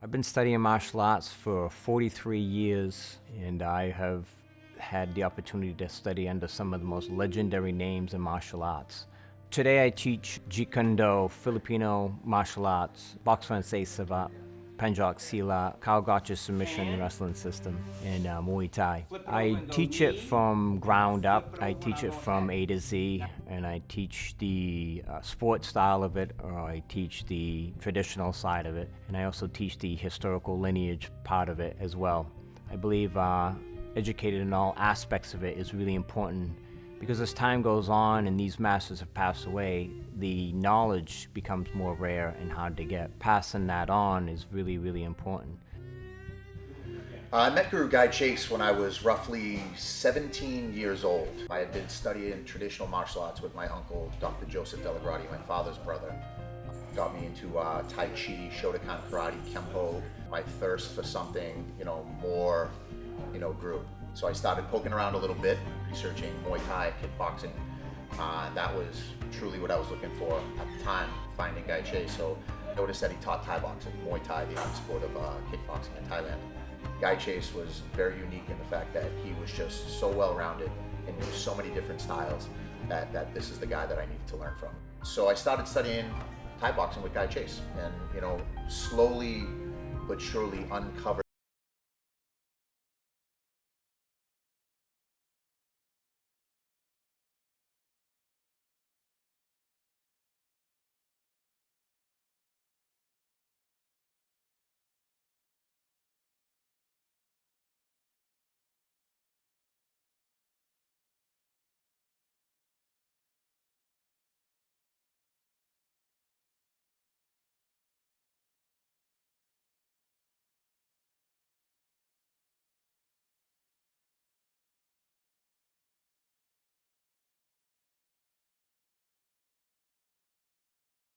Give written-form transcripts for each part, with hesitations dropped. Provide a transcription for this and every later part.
I've been studying martial arts for 43 years, and I have had the opportunity to study under some of the most legendary names in martial arts. Today I teach Jeet Kune Do, Filipino martial arts, Boxe Français Savate, Penjok Silat, Karl Gotch's submission wrestling system, and Muay Thai. I teach it from ground up. I teach it from A to Z, and I teach the sport style of it, or I teach the traditional side of it, and I also teach the historical lineage part of it as well. I believe educated in all aspects of it is really important, because as time goes on and these masters have passed away, the knowledge becomes more rare and hard to get. Passing that on is really, really important. I met Guru Guy Chase when I was roughly 17 years old. I had been studying traditional martial arts with my uncle, Dr. Joseph Dellagrotte, my father's brother. Got me into Tai Chi, Shotokan Karate, Kempo. My thirst for something, more, grew. So I started poking around a little bit, researching Muay Thai, kickboxing. That was truly what I was looking for at the time, finding Guy Chase. So I noticed that he taught Thai boxing, Muay Thai, the art sport of kickboxing in Thailand. Guy Chase was very unique in the fact that he was just so well-rounded and knew so many different styles that this is the guy that I needed to learn from. So I started studying Thai boxing with Guy Chase, and slowly but surely uncovered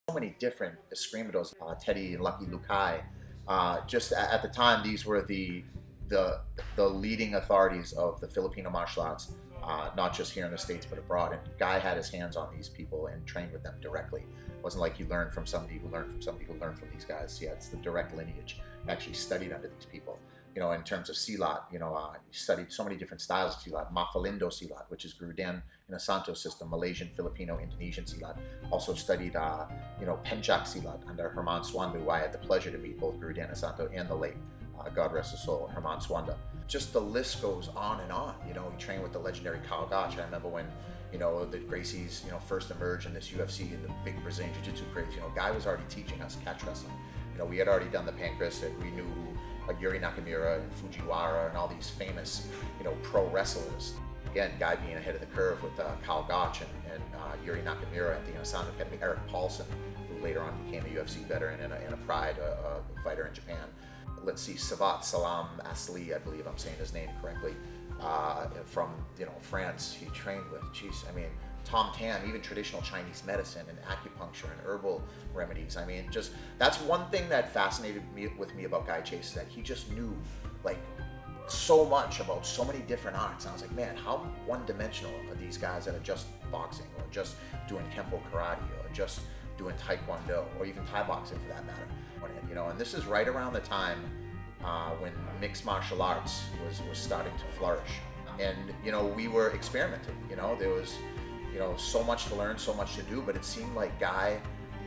so many different escrimados, Teddy and Lucky Lukai. Just at the time, these were the leading authorities of the Filipino martial arts, not just here in the States but abroad. And Guy had his hands on these people and trained with them directly. It wasn't like he learned from somebody who learned from somebody who learned from these guys. Yeah, it's the direct lineage. Actually studied under these people. In terms of Silat, he studied so many different styles of Silat. Mafalindo Silat, which is Guru Dan Inosanto's system, Malaysian, Filipino, Indonesian Silat. Also studied, Penjok Silat under Herman Suwanda, who I had the pleasure to meet, both Guru Dan Inosanto and the late, God rest his soul, Herman Suwanda. Just the list goes on and on. He trained with the legendary Karl Gotch. I remember when, the Gracies, first emerged in this UFC and the big Brazilian Jiu-Jitsu craze. Guy was already teaching us catch wrestling. We had already done the pancreas, and we knew Yuri Nakamura and Fujiwara and all these famous, pro wrestlers. Again, Guy being ahead of the curve with Karl Gotch and Yuri Nakamura at the Inosanto Academy. Eric Paulson, who later on became a UFC veteran and a Pride fighter in Japan. Let's see, Savate Salam Asli, I believe I'm saying his name correctly, from France. He trained with, Tom Tan, even traditional Chinese medicine and acupuncture and herbal remedies. Just that's one thing that fascinated me about Guy Chase, is that he just knew so much about so many different arts. And I was like, man, how one-dimensional are these guys that are just boxing, or just doing Kempo karate, or just doing Taekwondo, or even Thai boxing for that matter. And this is right around the time when mixed martial arts was starting to flourish. And we were experimenting. There was so much to learn, so much to do, but it seemed like Guy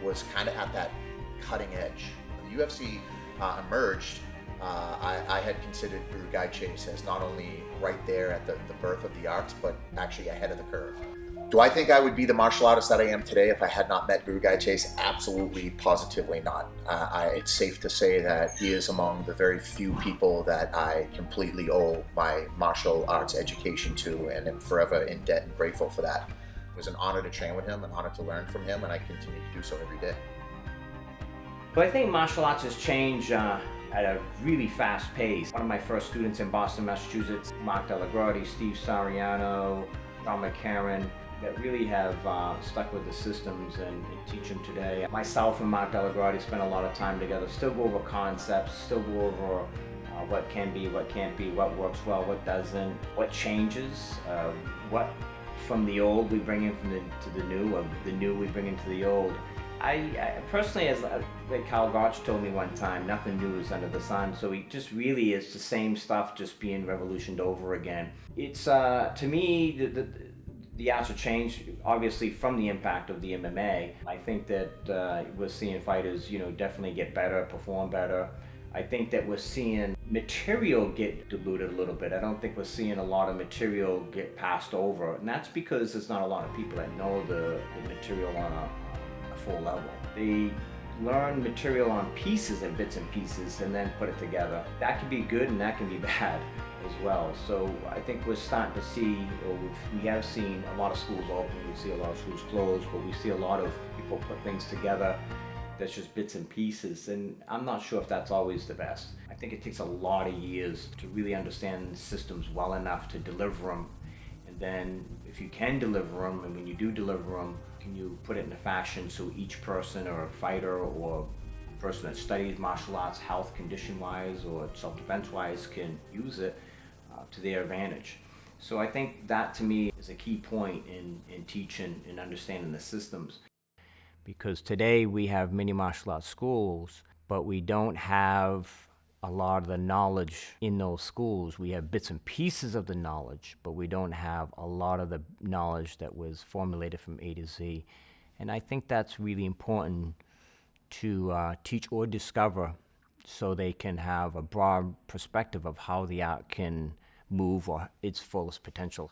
was kind of at that cutting edge. The UFC emerged. I had considered Guru Guy Chase as not only right there at the birth of the arts, but actually ahead of the curve. Do I think I would be the martial artist that I am today if I had not met Guru Guy Chase? Absolutely, positively not. It's safe to say that he is among the very few people that I completely owe my martial arts education to, and am forever in debt and grateful for that. It was an honor to train with him, an honor to learn from him, and I continue to do so every day. But I think martial arts has changed at a really fast pace. One of my first students in Boston, Massachusetts, Mark Dellagrotte, Steve Sariano, John McCarran, that really have stuck with the systems and teach them today. Myself and Mark Dellagrotte spend a lot of time together, still go over concepts, still go over what can be, what can't be, what works well, what doesn't, what changes, what from the old we bring into the new, or the new we bring into the old. I personally, as like Karl Gotch told me one time, nothing new is under the sun. So it just really is the same stuff, just being revolutioned over again. It's to me the arts have changed obviously from the impact of the MMA. I think that we're seeing fighters, definitely get better, perform better. I think that we're seeing material get diluted a little bit. I don't think we're seeing a lot of material get passed over, and that's because there's not a lot of people that know the material on a full level. They learn material on pieces and bits and pieces and then put it together. That can be good and that can be bad as well. So I think we're starting to see, or we have seen a lot of schools open, we see a lot of schools closed, but we see a lot of people put things together that's just bits and pieces, and I'm not sure if that's always the best. I think it takes a lot of years to really understand the systems well enough to deliver them, and then if you can deliver them, and when you do deliver them, can you put it in a fashion so each person or a fighter or person that studies martial arts, health condition-wise or self-defense-wise, can use it to their advantage. So I think that to me is a key point in teaching and understanding the systems. Because today we have many martial arts schools, but we don't have a lot of the knowledge in those schools. We have bits and pieces of the knowledge, but we don't have a lot of the knowledge that was formulated from A to Z. And I think that's really important to teach or discover so they can have a broad perspective of how the art can move or its fullest potential.